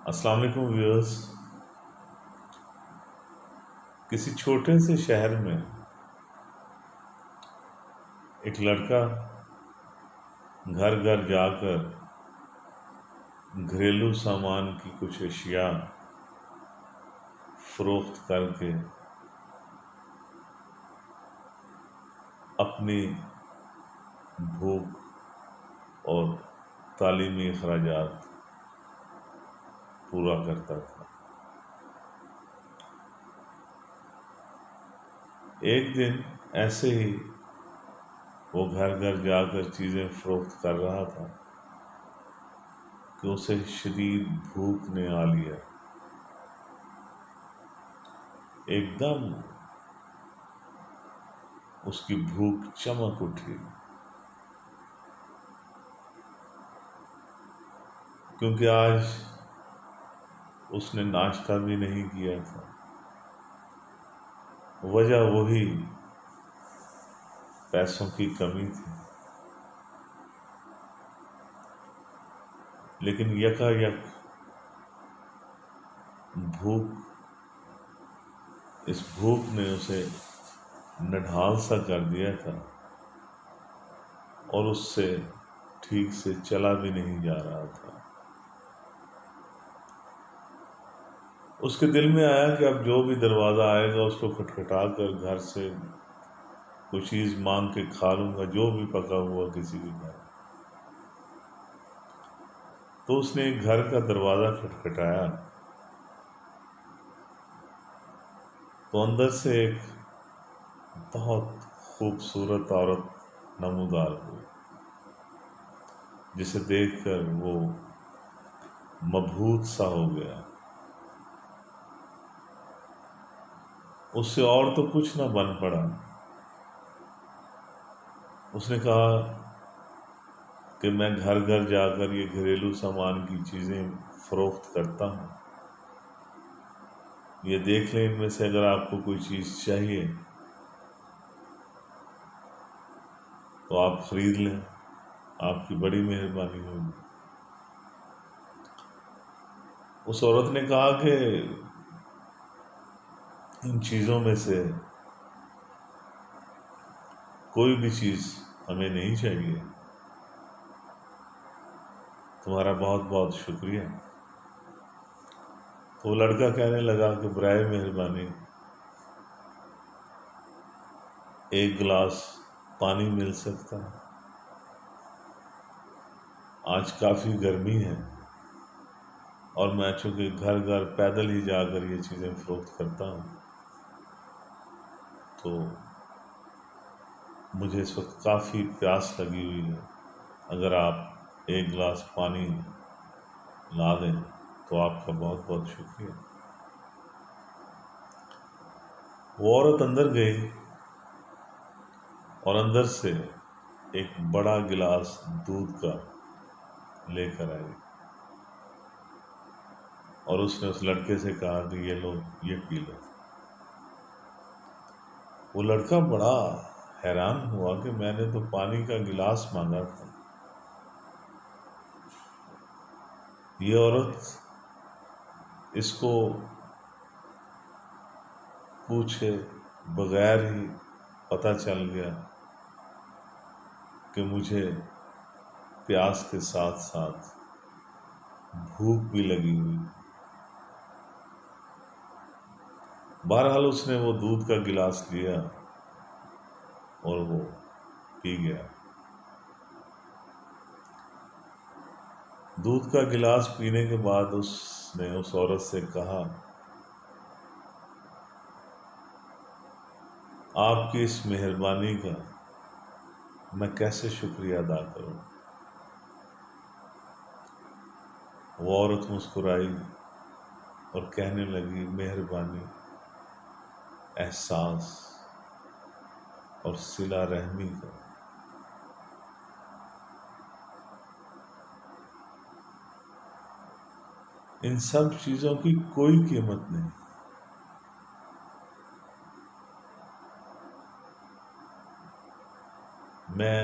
السلام علیکم ویورز۔ کسی چھوٹے سے شہر میں ایک لڑکا گھر گھر جا کر گھریلو سامان کی کچھ اشیاء فروخت کر کے اپنی بھوک اور تعلیمی اخراجات پورا کرتا تھا۔ ایک دن ایسے ہی وہ گھر گھر جا کر چیزیں فروخت کر رہا تھا کہ اسے شدید بھوک نے آ لیا۔ ایک دم اس کی بھوک چمک اٹھی، کیونکہ آج اس نے ناشتہ بھی نہیں کیا تھا۔ وجہ وہی پیسوں کی کمی تھی، لیکن یکا یک اس بھوک نے اسے نڈھال سا کر دیا تھا اور اس سے ٹھیک سے چلا بھی نہیں جا رہا تھا۔ اس کے دل میں آیا کہ اب جو بھی دروازہ آئے گا اس کو کھٹکھٹا کر گھر سے کوئی چیز مانگ کے کھا لوں گا، جو بھی پکا ہوا کسی بھی گھر۔ تو اس نے ایک گھر کا دروازہ کھٹکھٹایا تو اندر سے ایک بہت خوبصورت عورت نمودار ہوئی، جسے دیکھ کر وہ مبہوت سا ہو گیا۔ اس سے اور تو کچھ نہ بن پڑا۔ اس نے کہا کہ میں گھر گھر جا کر یہ گھریلو سامان کی چیزیں فروخت کرتا ہوں، یہ دیکھ لیں ان میں سے اگر آپ کو کوئی چیز چاہیے تو آپ خرید لیں، آپ کی بڑی مہربانی ہوگی۔ اس عورت نے کہا کہ ان چیزوں میں سے کوئی بھی چیز ہمیں نہیں چاہیے، تمہارا بہت بہت شکریہ۔ تو وہ لڑکا کہنے لگا کہ برائے مہربانی ایک گلاس پانی مل سکتا ہے؟ آج کافی گرمی ہے اور میں چونکہ گھر گھر پیدل ہی جا کر یہ چیزیں فروخت کرتا ہوں تو مجھے اس وقت کافی پیاس لگی ہوئی ہے، اگر آپ ایک گلاس پانی لا دیں تو آپ کا بہت بہت شکریہ۔ وہ عورت اندر گئی اور اندر سے ایک بڑا گلاس دودھ کا لے کر آئی اور اس نے اس لڑکے سے کہا کہ یہ لو، یہ پی لو۔ وہ لڑکا بڑا حیران ہوا کہ میں نے تو پانی کا گلاس مانگا تھا، یہ عورت اس کو پوچھے بغیر ہی پتہ چل گیا کہ مجھے پیاس کے ساتھ ساتھ بھوک بھی لگی ہوئی۔ بہرحال اس نے وہ دودھ کا گلاس لیا اور وہ پی گیا۔ دودھ کا گلاس پینے کے بعد اس نے اس عورت سے کہا، آپ کی اس مہربانی کا میں کیسے شکریہ ادا کروں؟ وہ عورت مسکرائی اور کہنے لگی، مہربانی، احساس اور صلہ رحمی کا۔ ان سب چیزوں کی کوئی قیمت نہیں۔ میں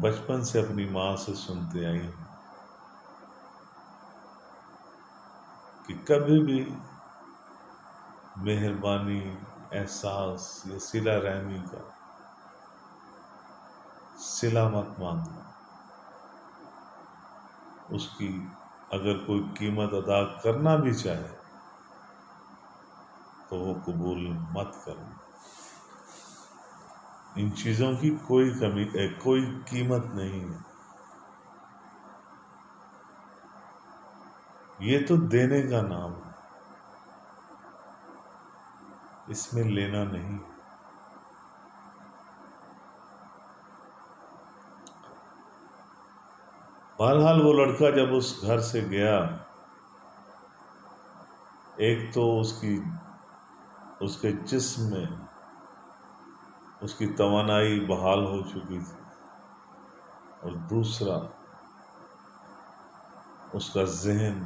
بچپن سے اپنی ماں سے سنتے آئی ہوں کہ کبھی بھی مہربانی، احساس یا صلہ رحمی کا صلہ مت مانگنا. اس کی اگر کوئی قیمت ادا کرنا بھی چاہے تو وہ قبول مت کرنا. ان چیزوں کی کوئی قیمت نہیں ہے. یہ تو دینے کا نام ہے، اس میں لینا نہیں. بہرحال وہ لڑکا جب اس گھر سے گیا، ایک تو اس کے جسم میں اس کی توانائی بحال ہو چکی تھی، اور دوسرا اس کا ذہن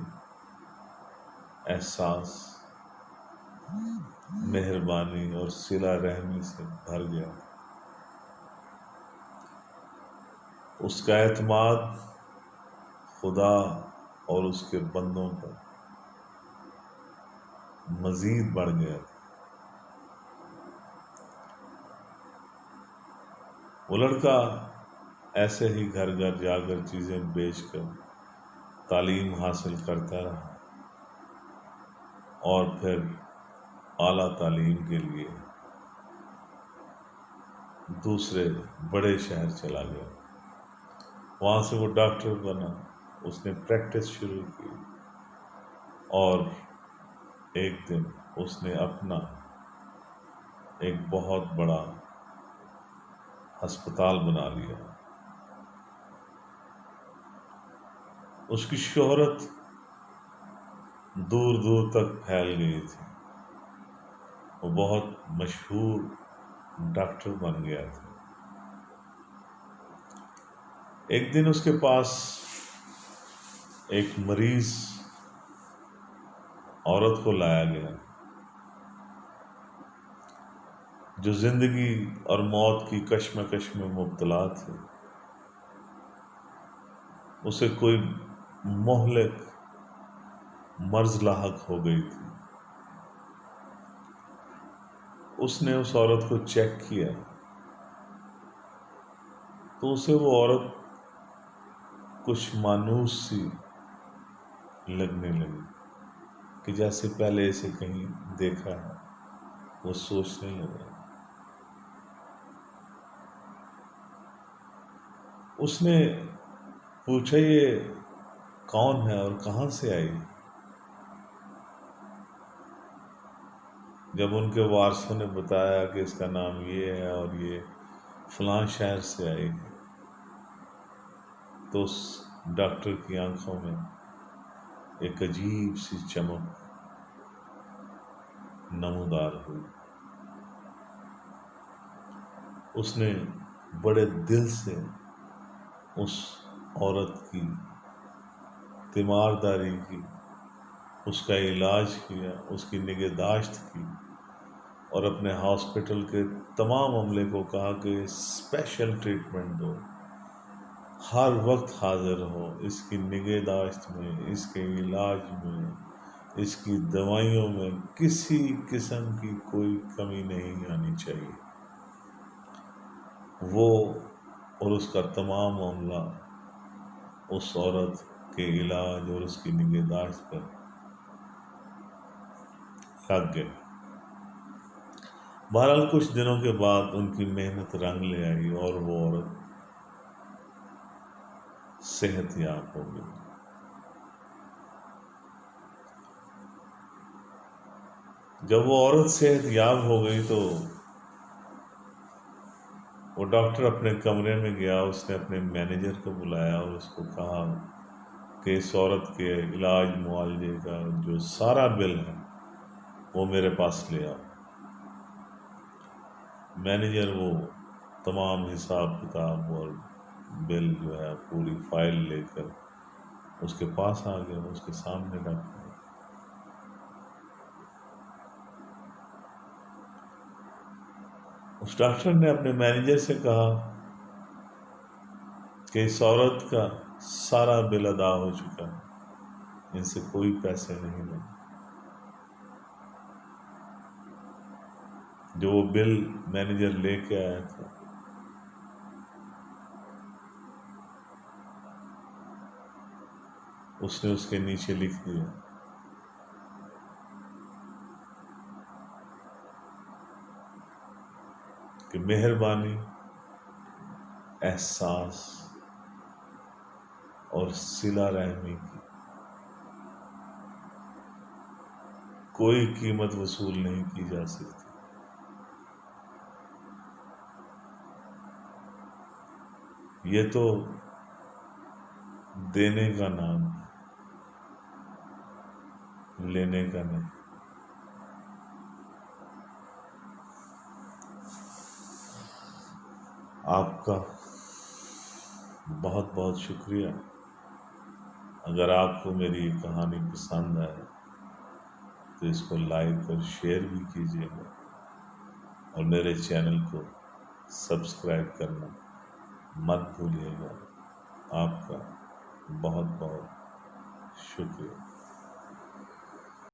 احساس، مہربانی اور صلہ رحمی سے بھر گیا. اس کا اعتماد خدا اور اس کے بندوں پر مزید بڑھ گیا. وہ لڑکا ایسے ہی گھر گھر جا کر چیزیں بیچ کر تعلیم حاصل کرتا رہا، اور پھر اعلیٰ تعلیم کے لیے دوسرے بڑے شہر چلا گیا. وہاں سے وہ ڈاکٹر بنا. اس نے پریکٹس شروع کی، اور ایک دن اس نے اپنا ایک بہت بڑا ہسپتال بنا لیا. اس کی شہرت دور دور تک پھیل گئی تھی. وہ بہت مشہور ڈاکٹر بن گیا تھا. ایک دن اس کے پاس ایک مریض عورت کو لایا گیا جو زندگی اور موت کی کشمکش میں مبتلا تھی. اسے کوئی مہلک مرض لاحق ہو گئی تھی. اس نے اس عورت کو چیک کیا تو اسے وہ عورت کچھ مانوس سی لگنے لگی کہ جیسے پہلے اسے کہیں دیکھا ہے. وہ سوچنے لگا. اس نے پوچھا یہ کون ہے اور کہاں سے آئی؟ جب ان کے وارثوں نے بتایا کہ اس کا نام یہ ہے اور یہ فلاں شہر سے آئی ہے، تو اس ڈاکٹر کی آنکھوں میں ایک عجیب سی چمک نمودار ہوئی. اس نے بڑے دل سے اس عورت کی تیمارداری کی، اس کا علاج کیا، اس کی نگہداشت کی، اور اپنے ہاسپٹل کے تمام عملے کو کہا کہ اسپیشل ٹریٹمنٹ دو، ہر وقت حاضر ہو اس کی نگہداشت میں، اس کے علاج میں، اس کی دوائیوں میں کسی قسم کی کوئی کمی نہیں آنی چاہیے. وہ اور اس کا تمام عملہ اس عورت کے علاج اور اس کی نگہداشت پر لگ گئے. بہرحال کچھ دنوں کے بعد ان کی محنت رنگ لے آئی اور وہ عورت صحت یاب ہو گئی. جب وہ عورت صحت یاب ہو گئی تو وہ ڈاکٹر اپنے کمرے میں گیا. اس نے اپنے مینیجر کو بلایا اور اس کو کہا کہ اس عورت کے علاج معالجے کا جو سارا بل ہے وہ میرے پاس لے آؤ. مینیجر وہ تمام حساب کتاب اور بل جو ہے پوری فائل لے کر اس کے پاس آ گیا. اس کے سامنے رکھ. اس ڈاکٹر نے اپنے مینیجر سے کہا کہ اس عورت کا سارا بل ادا ہو چکا ہے ان سے کوئی پیسے نہیں لیں۔ جو وہ بل مینیجر لے کے آیا تھا، اس نے اس کے نیچے لکھ دیا کہ مہربانی، احساس اور صلہ رحمی کی کوئی قیمت وصول نہیں کی جا سکتی۔ یہ تو دینے کا نام ہے، لینے کا نہیں۔ آپ کا بہت بہت شکریہ۔ اگر آپ کو میری یہ کہانی پسند آئے تو اس کو لائک اور شیئر بھی کیجیے گا، اور میرے چینل کو سبسکرائب کرنا مت بھولیے گا۔ آپ کا بہت بہت شکریہ۔